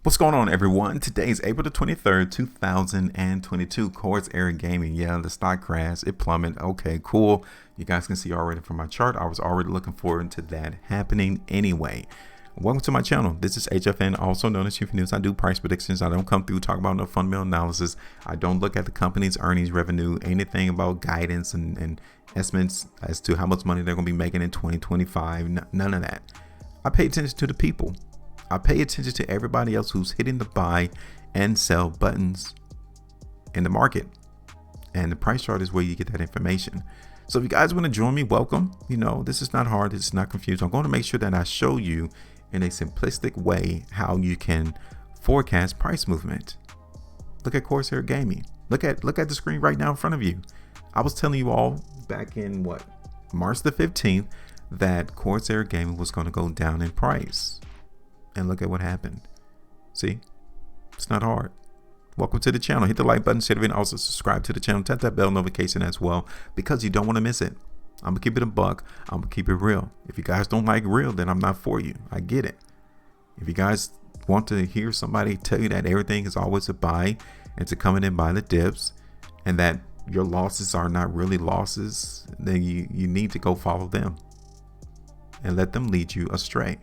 What's going on, everyone? Today is April the 23rd, 2022. Corsair Gaming. Yeah, the stock crash. It plummeted. Okay, cool. You guys can see already from my chart. I was already looking forward to that happening anyway. Welcome to my channel. This is HueFin, also known as HueFin News. I do price predictions. I don't come through talk about no fundamental analysis. I don't look at the company's earnings, revenue, anything about guidance and estimates as to how much money they're going to be making in 2025. None of that. I pay attention to the people. I pay attention to everybody else who's hitting the buy and sell buttons in the market. And the price chart is where you get that information. So if you guys want to join me, welcome. You know, this is not hard. This is not confusing. I'm going to make sure that I show you in a simplistic way how you can forecast price movement. Look at Corsair Gaming. Look at the screen right now in front of you. I was telling you all back in March the 15th that Corsair Gaming was going to go down in price. And look at what happened. See, it's not hard. Welcome to the channel. Hit the like button, share the video, and also subscribe to the channel. Tap that bell notification as well, because you don't want to miss it. I'm gonna keep it a buck. I'm gonna keep it real. If you guys don't like real, then I'm not for you. I get it. If you guys want to hear somebody tell you that everything is always a buy and to come in and buy the dips, and that your losses are not really losses, then you need to go follow them and let them lead you astray.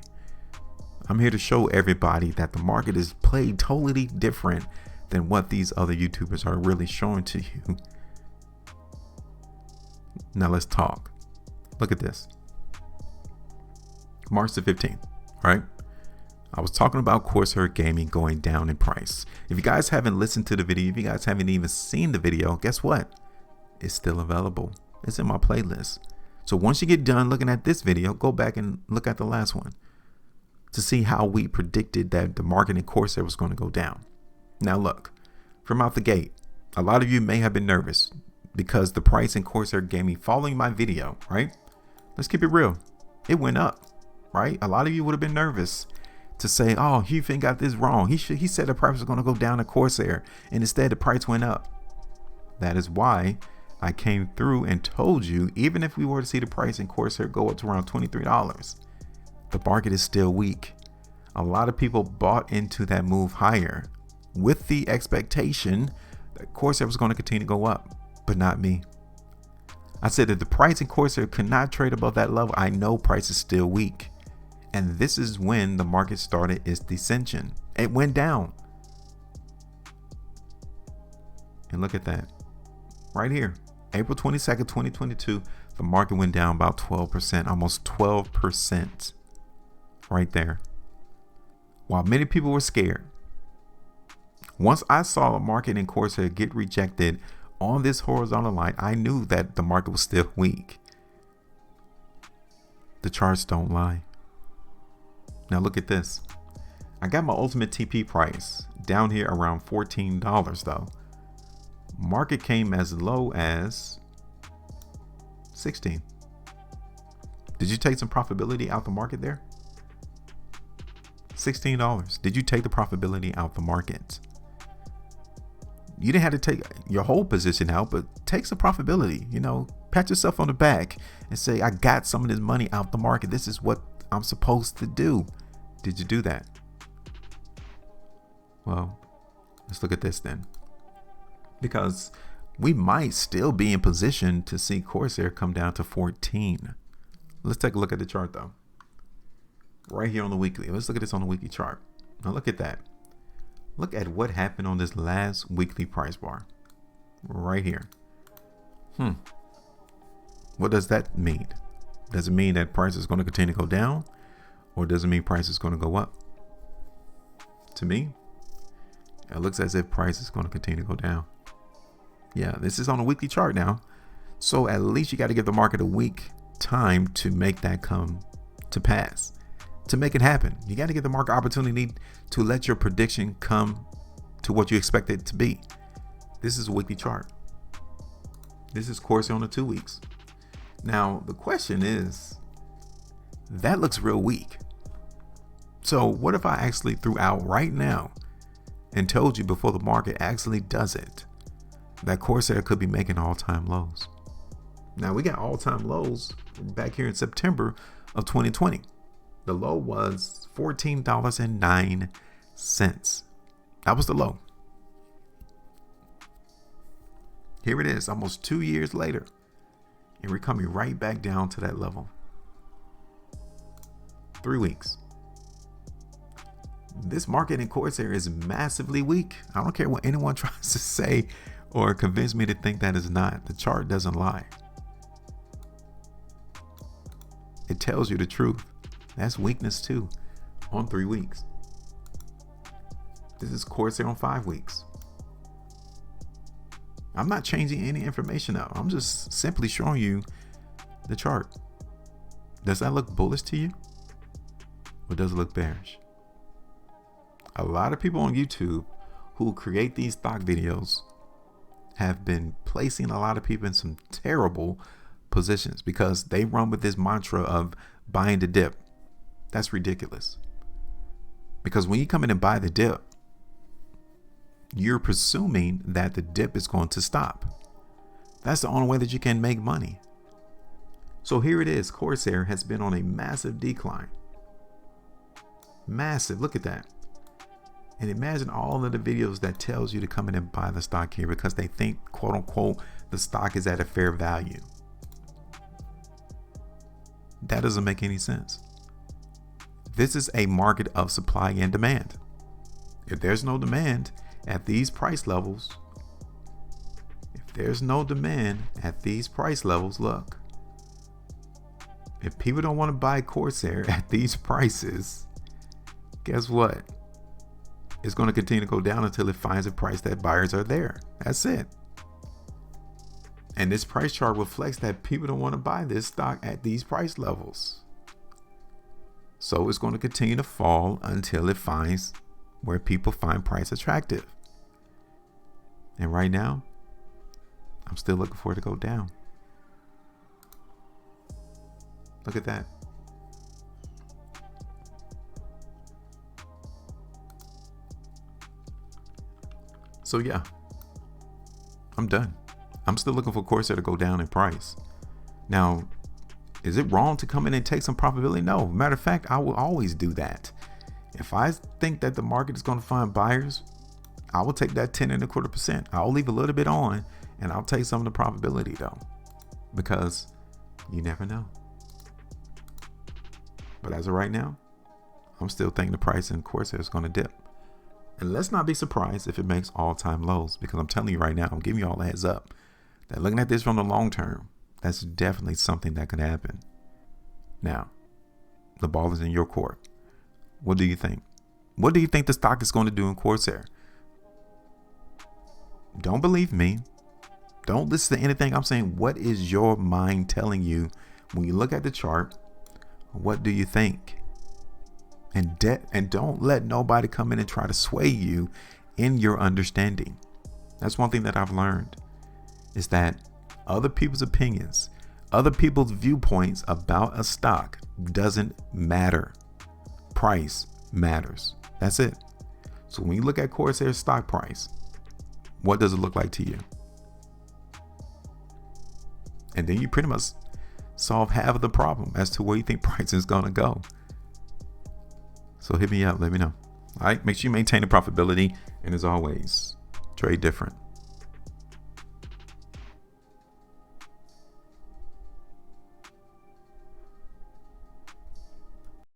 I'm here to show everybody that the market is played totally different than what these other YouTubers are really showing to you. Now let's talk. Look at this. March the 15th, right? I was talking about Corsair Gaming going down in price. If you guys haven't listened to the video, if you guys haven't even seen the video, guess what? It's still available. It's in my playlist. So once you get done looking at this video, go back and look at the last one to see how we predicted that the market in Corsair was going to go down. Now look, from out the gate, a lot of you may have been nervous because the price in Corsair Gaming following my video, right? Let's keep it real. It went up, right? A lot of you would have been nervous to say, oh, HueFin got this wrong. He said the price was going to go down at Corsair, and instead the price went up. That is why I came through and told you, even if we were to see the price in Corsair go up to around $23, the market is still weak. A lot of people bought into that move higher with the expectation that Corsair was going to continue to go up, but not me. I said that the price in Corsair could not trade above that level. I know price is still weak. And this is when the market started its descension. It went down. And look at that. Right here. April 22nd, 2022, the market went down about 12%, almost 12%. Right there. While many people were scared, once I saw the market in Corsair get rejected on this horizontal line, I knew that the market was still weak. The charts don't lie. Now look at this. I got my ultimate TP price down here around $14 though. Market came as low as 16. Did you take some profitability out the market there? $16. Did you take the profitability out the market? You didn't have to take your whole position out, but take some profitability. You know, pat yourself on the back and say, I got some of this money out the market. This is what I'm supposed to do. Did you do that? Well, let's look at this then. Because we might still be in position to see Corsair come down to 14. Let's take a look at the chart though. Right here on the weekly. Let's look at this on the weekly chart. Now look at that. Look at what happened on this last weekly price bar. Right here. What does that mean? Does it mean that price is going to continue to go down? Or does it mean price is going to go up? To me, it looks as if price is going to continue to go down. Yeah, this is on a weekly chart now. So at least you got to give the market a week time to make that come to pass. To make it happen, you got to give the market opportunity to let your prediction come to what you expect it to be. This is a weekly chart. This is Corsair on the 2 weeks. Now, the question is, that looks real weak. So what if I actually threw out right now and told you before the market actually does it, that Corsair could be making all-time lows? Now, we got all-time lows back here in September of 2020. The low was $14.09. cents. That was the low. Here it is, almost 2 years later, and we're coming right back down to that level. 3 weeks. This market in Corsair is massively weak. I don't care what anyone tries to say or convince me to think that is not. The chart doesn't lie. It tells you the truth. That's weakness too on 3 weeks. This is Corsair on 5 weeks. I'm not changing any information up. I'm just simply showing you the chart. Does that look bullish to you? Or does it look bearish? A lot of people on YouTube who create these stock videos have been placing a lot of people in some terrible positions because they run with this mantra of buying the dip. That's ridiculous. Because when you come in and buy the dip, you're presuming that the dip is going to stop. That's the only way that you can make money. So here it is. Corsair has been on a massive decline. Massive. Look at that. And imagine all of the videos that tells you to come in and buy the stock here because they think, quote unquote, the stock is at a fair value. That doesn't make any sense. This is a market of supply and demand. If there's no demand at these price levels, look, if people don't want to buy Corsair at these prices, guess what? It's going to continue to go down until it finds a price that buyers are there. That's it. And this price chart reflects that people don't want to buy this stock at these price levels. So it's going to continue to fall until it finds where people find price attractive. And right now, I'm still looking for it to go down. Look at that. So yeah, I'm done. I'm still looking for Corsair to go down in price. Now, is it wrong to come in and take some profitability? No. Matter of fact, I will always do that. If I think that the market is going to find buyers, I will take that 10.25%. I'll leave a little bit on and I'll take some of the profitability though, because you never know. But as of right now, I'm still thinking the price in Corsair is going to dip. And let's not be surprised if it makes all-time lows, because I'm telling you right now, I'm giving you all a heads up that looking at this from the long term, that's definitely something that could happen. Now, the ball is in your court. What do you think? What do you think the stock is going to do in Corsair? Don't believe me. Don't listen to anything I'm saying. What is your mind telling you when you look at the chart? What do you think? And don't let nobody come in and try to sway you in your understanding. That's one thing that I've learned, is that other people's opinions, other people's viewpoints about a stock doesn't matter. Price matters. That's it. So when you look at Corsair's stock price, what does it look like to you? And then you pretty much solve half of the problem as to where you think price is going to go. So hit me up, let me know. All right, make sure you maintain the profitability. And as always, trade different.